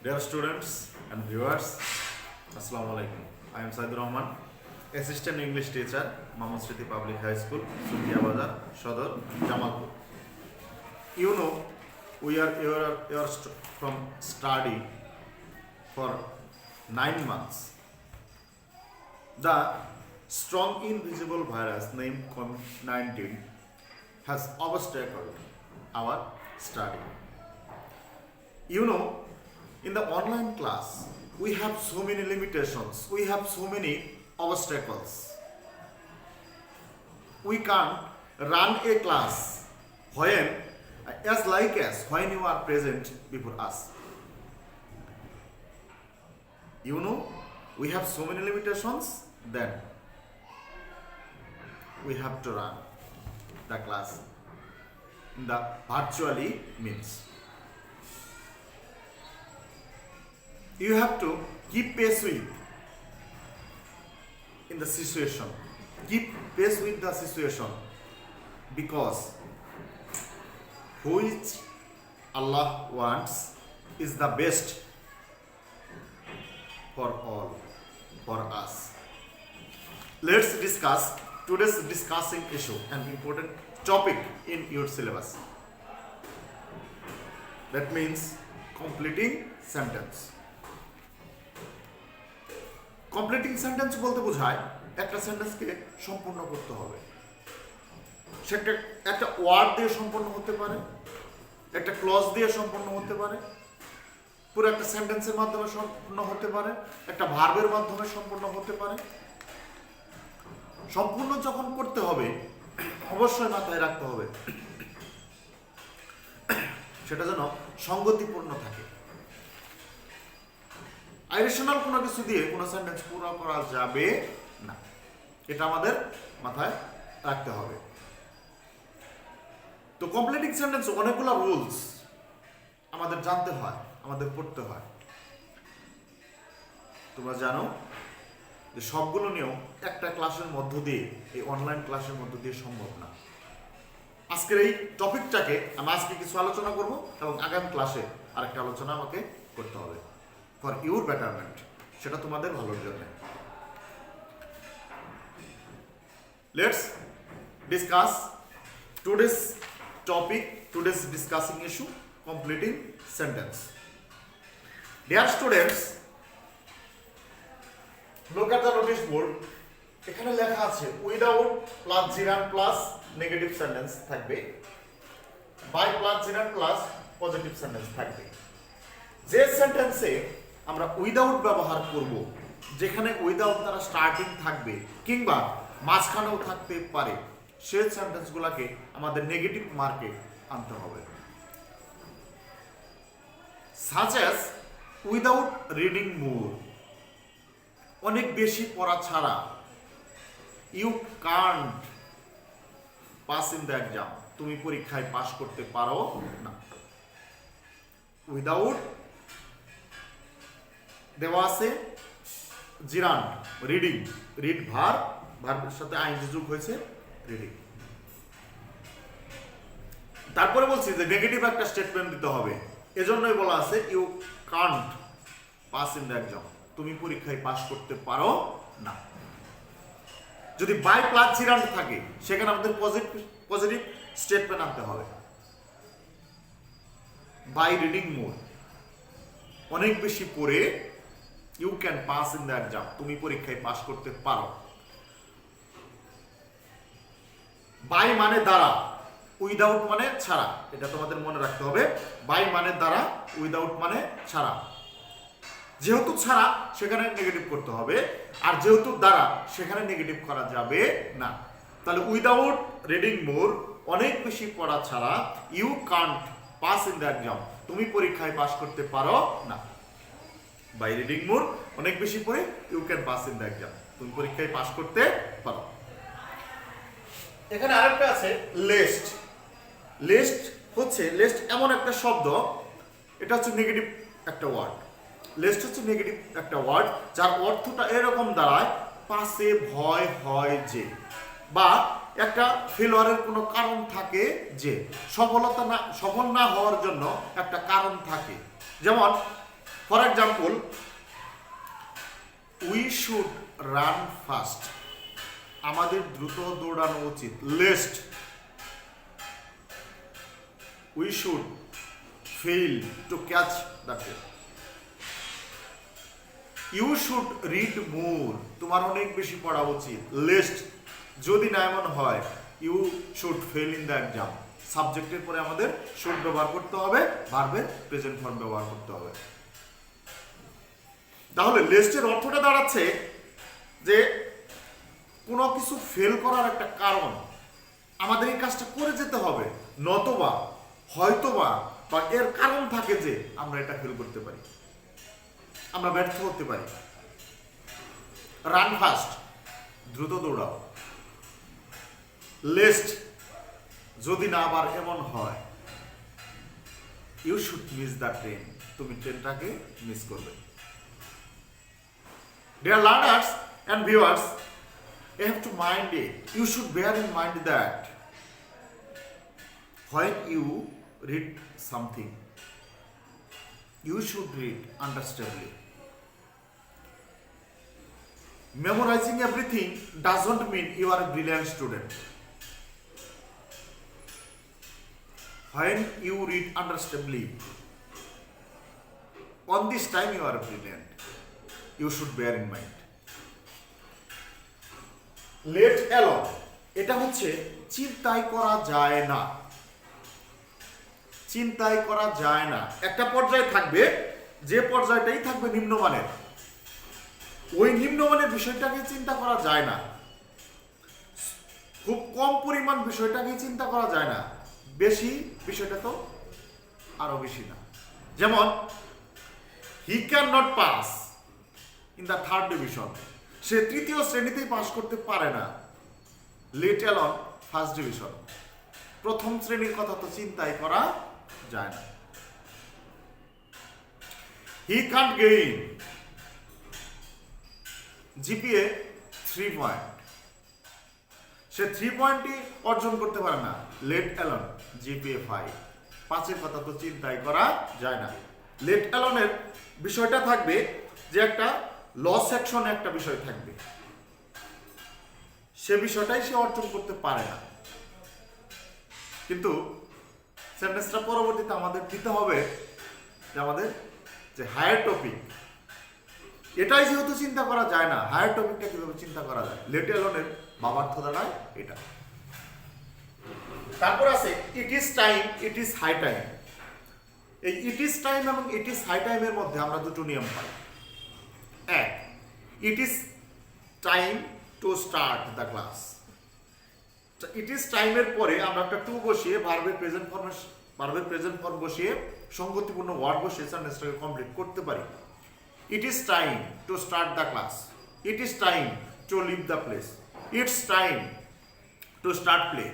Dear students and viewers, Assalamu alaikum. I am Saidur Rahman, Assistant English Teacher, Mammoth City Public High School, Sukiya Bazar, Shodor, Jamalpur. You know, we are here from study for 9 months. The strong invisible virus named COVID-19 has obstacled our study. You know, in the online class, we have so many limitations, we have so many obstacles. We can't run a class when when you are present before us. You know, we have so many limitations, then we have to run the class in the virtually means. You have to keep pace with in the situation. Keep pace with the situation because which Allah wants is the best for all, for us. Let's discuss today's discussing issue, an important topic in your syllabus. That means completing sentence. Completing sentence বলতে বোঝায় একটা সেন্টেন্সকে সম্পূর্ণ করতে হবে। সেটা একটা word দিয়ে সম্পূর্ণ হতে পারে, একটা ক্লজ দিয়ে সম্পূর্ণ হতে পারে, পুরো একটা সেন্টেন্সের মাধ্যমে সম্পূর্ণ হতে পারে, একটা ভার্বের মাধ্যমে সম্পূর্ণ হতে পারে। সম্পূর্ণ যখন করতে হবে অবশ্যই মাথায় রাখতে হবে সেটা যেন সঙ্গতিপূর্ণ থাকে। আইরেশনাল কোনো কিছু দিয়ে কোনো সেন্টেন্স পুরো করা যাবে না, এটা আমাদের মাথায় রাখতে হবে। তো কমপ্লিটিং সেন্টেন্স অনেকগুলো রুলস আমাদের জানতে হয়, আমাদের পড়তে হয়। তোমরা জানো যে সবগুলো নিয়েও একটা ক্লাসের মধ্য দিয়ে, এই অনলাইন ক্লাসের মধ্য দিয়ে সম্ভব না। আজকের এই টপিকটাকে আমি আজকে কিছু আলোচনা করব এবং আগামী ক্লাসে আরেকটা আলোচনা আমাকে করতে হবে ফর ইউর বেটারমেন্ট, সেটা তোমাদের ভালোর জন্য। Let's discuss today's topic, today's discussing issue, completing sentence. Dear students, look at the notice board. এখানে লেখা আছে without plus gerund plus negative sentence থাকবে, by plus gerund plus positive sentence থাকবে। যে সেন্টেন্সে আমরা উইদাউট ব্যবহার করব, যেখানে উইদাউট তারা স্টার্টিং থাকবে কিংবা মাঝখানেও থাকতে পারে, সেই সেন্টেন্সগুলোকে আমাদের নেগেটিভ মার্কে আনতে হবে। Such as without reading more, অনেক বেশি পড়া ছাড়া you can't pass in the exam, তুমি পরীক্ষায় পাস করতে পারো না। উইদাউট দেওয়া আছে জিরান রিডিং, রিড ভার্ব, ভার্বের সাথে আইএনজি যোগ হয়েছে রিডিং। তারপরে বলছি যে নেগেটিভ একটা স্টেটমেন্ট দিতে হবে, এজন্যই বলা আছে you can't pass in the exam, তুমি পরীক্ষায় পাস করতে পারো না। যদি বাই প্লাস জিরান থাকে সেখানে আমাদের পজিটিভ স্টেটমেন্ট আনতে হবে। বাই রিডিং মোর, অনেক বেশি পড়ে you can pass in the exam, তুমি পরীক্ষায় পাস করতে পারো। বাই মানে দ্বারা, উইদাউট মানে ছাড়া, এটা তোমাদের মনে রাখতে হবে। বাই মানে দ্বারা, উইদাউট মানে ছাড়া। যেহেতু ছাড়া সেখানে নেগেটিভ করতে হবে, আর যেহেতু দ্বারা সেখানে নেগেটিভ করা যাবে না। তাহলে উইদাউট রিডিং মোর, অনেক বেশি পড়া ছাড়া, you can't pass in the exam, তুমি পরীক্ষায় পাস করতে পারো না। বাই রিডিং মোর, অনেক বেশি পড়ে, you can pass in the exam, তুমি পরীক্ষায় পাস করতে পারো। এখানে আরেকটা আছে লেস্ট। লেস্ট হচ্ছে, লেস্ট এমন একটা শব্দ, এটা হচ্ছে নেগেটিভ একটা ওয়ার্ড। লেস্ট হচ্ছে নেগেটিভ একটা ওয়ার্ড যার অর্থটা এরকম দাঁড়ায় পাশে ভয় হয় যে, বা একটা ফেলোয়ারের কোনো কারণ থাকে যে, সফল না হওয়ার জন্য একটা কারণ থাকে। যেমন for example, we should run fast, আমাদের দ্রুত দৌড়ানো উচিত। Lest, we should fail to catch the train. You should read more, তোমার অনেক বেশি পড়া উচিত। লেস্ট, যদি না এমন হয়, you should fail in the exam, সাবজেক্টের পরে আমাদের শুড ব্যবহার করতে হবে, ভার্বের প্রেজেন্ট ফর্ম ব্যবহার করতে হবে। তাহলে লেস্টের অর্থটা দাঁড়াচ্ছে যে কোনো কিছু ফেল করার একটা কারণ, আমাদের এই কাজটা করে যেতে হবে, নতবা হয়তোবা বা এর কারণ থাকে যে আমরা এটা ফেল করতে পারি, আমরা ব্যর্থ হতে পারি। রান ফাস্ট, দ্রুত দৌড়াও। লেস্ট, যদি না আবার এমন হয়, you should miss the train, তুমি ট্রেনটাকে মিস করবে। Dear learners and viewers, you have to mind it. You should bear in mind that when you read something, you should read understandably. Memorizing everything doesn't mean you are a brilliant student. When you read understandably, on this time you are brilliant. You should bear in mind. Let alone, এটা হচ্ছে চিন্তাই করা যায় না, চিন্তাই করা যায় না। একটা পর্যায়ে থাকবে, যে পর্যায়টাই থাকবে নিম্নমানের, ওই নিম্নমানের বিষয়টাকে চিন্তা করা যায় না, খুব কম পরিমাণ বিষয়টাকে চিন্তা করা যায় না, বেশি বিষয়টা তো আরো বেশি না। যেমন, he can not pass in the third division, সে তৃতীয় শ্রেণীতেই পাস করতে পারে না, লেট অ্যালন ফার্স্ট ডিভিশন, প্রথম শ্রেণীর কথা তো চিন্তাই করা যায় না। He can't gain GPA 3 point, সে 3 পয়েন্টই অর্জন করতে পারে না, লেট অ্যালন জিপিএ 5, 5-এর কথা তো চিন্তাই করা যায় না। লেট অ্যালনের বিষয়টা থাকবে যে একটা ল সেকশনে একটা বিষয় থাকবে, সে বিষয়টাই সে অর্জন করতে পারে না। কিন্তু সেন্টেন্সটা পরবর্তীতে আমাদের দিতে হবে যে আমাদের যে হায়ার টপিক, এটাই যেহেতু চিন্তা করা যায় না, হায়ার টপিকটা কিভাবে চিন্তা করা যায়, লেট অ্যালনের বাবার্থ দাঁড়ায় এটা। তারপর আছে it is time, it is high time. এই ইট ইজ টাইম এবং ইট ইজ হাই টাইমের মধ্যে আমরা দুটো নিয়ম পাই। এক, ইট is time to start the class, it is টাইমের পরে আমরা একটা টু বসিয়ে ভার্বের প্রেজেন্ট ফর্ম বসিয়ে সংগতিপূর্ণ ওয়ার্ড বসিয়ে সেন্টেন্সটাকে কমপ্লিট করতে পারি। It is time to start the class, it is time to leave the place, it's time to start play.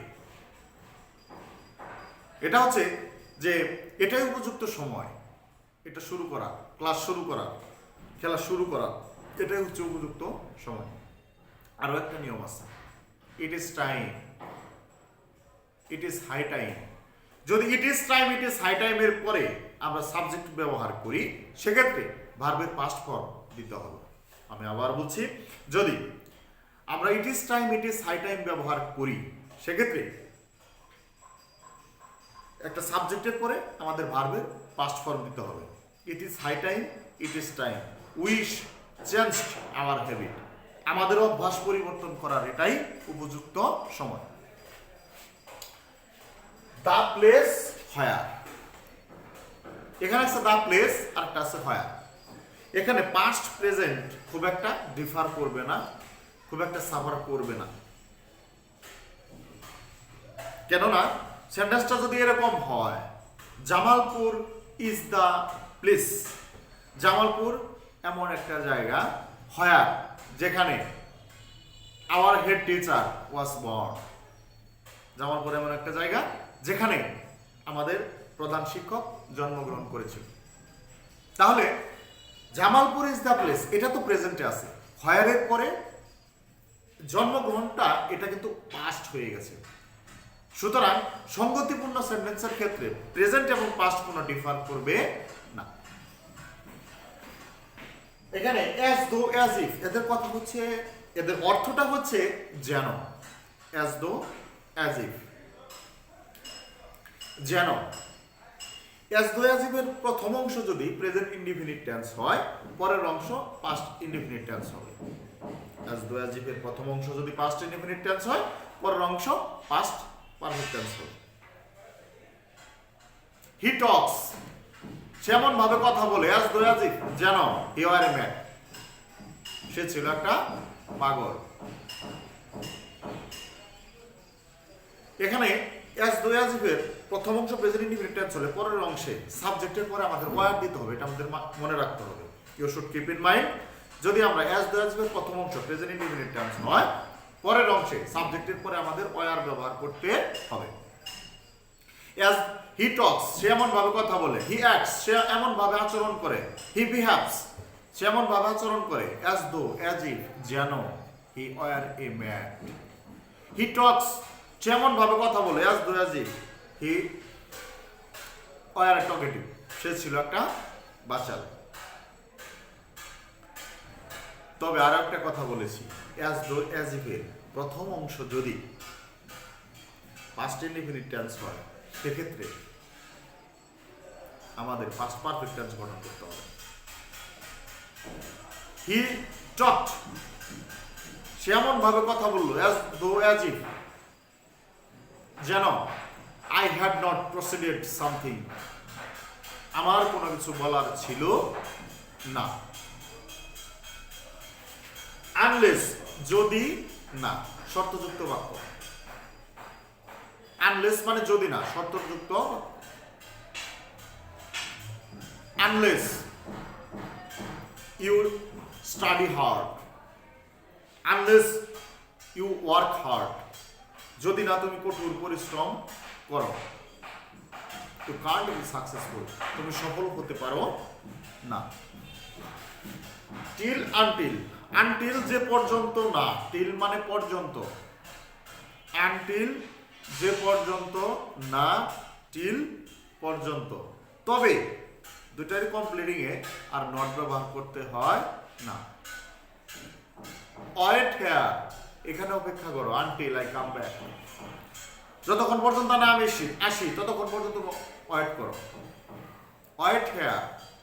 এটা হচ্ছে যে এটাই উপযুক্ত সময়, এটা শুরু করা, ক্লাস শুরু করা, খেলা শুরু করা, এটাই হচ্ছে উপযুক্ত সময়। আরো একটা নিয়ম আছে, it is time, it is high time. যদি it is time, it is high টাইমের পরে আমরা সাবজেক্ট ব্যবহার করি, সেক্ষেত্রে ভার্বের পাস্ট ফর্ম দিতে হবে। আমি আবার বলছি, যদি আমরা it is time, it is high time ব্যবহার করি, সেক্ষেত্রে একটা সাবজেক্টের পরে আমাদের ভার্বের পাস্ট ফর্ম দিতে হবে। It is high time, it is time we changed our habit, আমাদের অভ্যাস পরিবর্তন করার এটাই উপযুক্ত সময়। দ্য প্লেস হোয়ার, এখানে আছে দ্য প্লেস আর একটা আছে হোয়ার। এখানে পাস্ট প্রেজেন্ট খুব একটা ডিফার করবে না, খুব একটা সাফার করবে না। কেননা সেন্টেন্সটা যদি এরকম হয়, Jamalpur is the place, Jamalpur এমন একটা জায়গা, হোয়ার যেখানে our head teacher was born, Jamalpur এমন একটা জায়গা যেখানে আমাদের প্রধান শিক্ষক জন্মগ্রহণ করেছিল। তাহলে জামালপুর ইজ দ্য প্লেস, এটা তো প্রেজেন্টে আছে, হোয়ারের পরে জন্মগ্রহণটা এটা কিন্তু পাস্ট হয়ে গেছে। সুতরাং সঙ্গতিপূর্ণ সেন্টেন্সের ক্ষেত্রে প্রেজেন্ট এবং পাস্ট কোনো ডিফার করবে না। এখানে অ্যাজ দো অ্যাজ ইফ এদের কথা হচ্ছে, এদের অর্থটা হচ্ছে যেন। অ্যাজ দো অ্যাজ ইফ, যেন। অ্যাজ দো অ্যাজ ইফ এর প্রথম অংশ যদি প্রেজেন্ট ইনডিফিনিট টেন্স হয়, পরের অংশ পাস্ট ইনডিফিনিট টেন্স হবে। অ্যাজ দো অ্যাজ ইফ এর প্রথম অংশ যদি পাস্ট ইনডিফিনিট টেন্স হয়, পরের অংশ পাস্ট পারফেক্ট টেন্স হবে। হি টক্স, সেমন ভাবে কথা বলে, অ্যাজ দো অ্যাজ ইফ যেন হি ওয়ার এ ম্যান, সে ছিল একটা পাগল। এখানে অ্যাজ দো অ্যাজ ইফ এর প্রথম অংশ প্রেজেন্ট ইনডিফিনিট টেন্স হলে পরের অংশে সাবজেক্টের পরে আমাদের ওয়ার দিতে হবে, এটা আমাদের মনে রাখতে হবে। You should keep in mind, যদি আমরা অ্যাজ দো অ্যাজ ইফ এর প্রথম অংশ প্রেজেন্ট ইনডিফিনিট টেন্স হয়, পরের অংশে সাবজেক্টের পরে আমাদের ওয়ার ব্যবহার করতে হবে। অ্যাজ হি টক্স, সে এমন ভাবে কথা বলে। হি অ্যাক্টস, সে এমন ভাবে আচরণ করে। হি বিহেভস, সে এমন ভাবে আচরণ করে। অ্যাজ দো অ্যাজ ইফ যেন হি ওয়ার এ ম্যান। হি টক্স, সে এমন ভাবে কথা বলে। As though as if he were a talkative, সে ছিল একটা বাচাল। তবে আর একটা কথা বলেছি, অ্যাজ দো অ্যাজ ইফ এর প্রথম অংশ যদি পাস্ট ইনডিফিনিট টেন্স হয়, সেক্ষেত্রে আমাদের পাস্ট পারফেক্ট টেন্স গঠন করতে হবে। হি টকড, সে এমন ভাবে কথা বললো। অ্যাজ দো অ্যাজ ইফ যেন I had not proceeded something, আমার কোনো কিছু বলার ছিল না। আনলেস, যদি না, শর্তযুক্ত বাক্য। আনলেস মানে যদি না, শর্তযুক্ত। Unless you study hard, unless you work hard, যদি না তুমি কঠোর পরিশ্রম করো, ইউ কান্ট বি সাকসেসফুল, তুমি সফল হতে পারো না। টিল আনটিল, আনটিল যে পর্যন্ত না, টিল মানে পর্যন্ত, আনটিল যে পর্যন্ত না, টিল পর্যন্ত। তবে দুটারই কমপ্লিটিং এ আর নট ব্যবহার করতে হয় না। ওয়েট হিয়ার, এখানে অপেক্ষা করো। আনটিল আই কাম ব্যাক, যতক্ষণ পর্যন্ত না আমি আসি ততক্ষণ পর্যন্ত ওয়েট করো। Wait here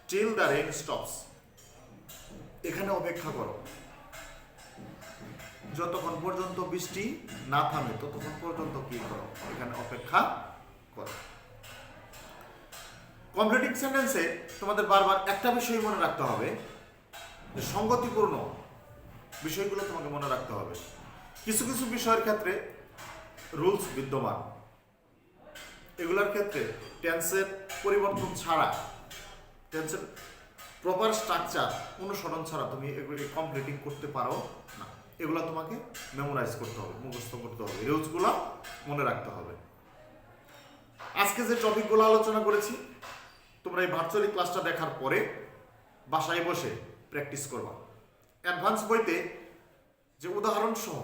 till the rain stops, এখানে অপেক্ষা করো যতক্ষণ পর্যন্ত বৃষ্টি না থামে, ততক্ষণ পর্যন্ত কি করো, এখানে অপেক্ষা করো। কমপ্লিটিং সেন্টেন্সে তোমাদের বারবার একটা বিষয় মনে রাখতে হবে, যে সঙ্গতিপূর্ণ বিষয়গুলো তোমাকে মনে রাখতে হবে। কিছু কিছু বিষয়ের ক্ষেত্রে রুলস বিদ্যমান, এগুলোর ক্ষেত্রে টেন্সের পরিবর্তন ছাড়া, টেন্সের প্রপার স্ট্রাকচার অনুসরণ ছাড়া তুমি এগুলি কমপ্লিটিং করতে পারো না। এগুলো তোমাকে মেমোরাইজ করতে হবে, মুখস্থ করতে হবে, রুলসগুলো মনে রাখতে হবে। আজকে যে টপিকগুলো আলোচনা করেছি, তোমরা এই ভার্চুয়ালি ক্লাসটা দেখার পরে বাসায় বসে প্র্যাকটিস করবা। অ্যাডভান্স বইতে যে উদাহরণ সহ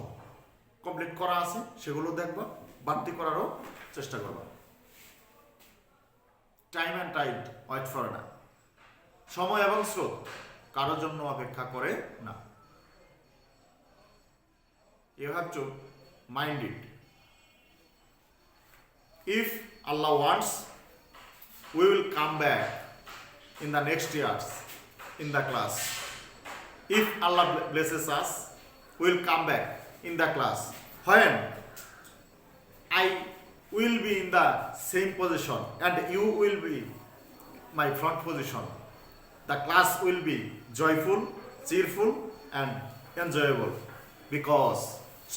কমপ্লিট করা আছে সেগুলো দেখবা, বাড়তি করারও চেষ্টা করবা। Time and tide wait for না, সময় এবং স্রোত কারোর জন্য অপেক্ষা করে না। You have to mind it. If Allah wants, we will come back in the next years in the class. If Allah blesses us, we will come back in the class. When I will be in the same position and you will be my front position, the class will be joyful, cheerful and enjoyable, because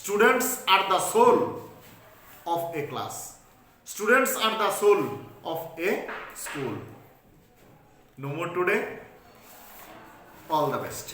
students are the soul of a class. Students are the soul of a school. No more today. All the best.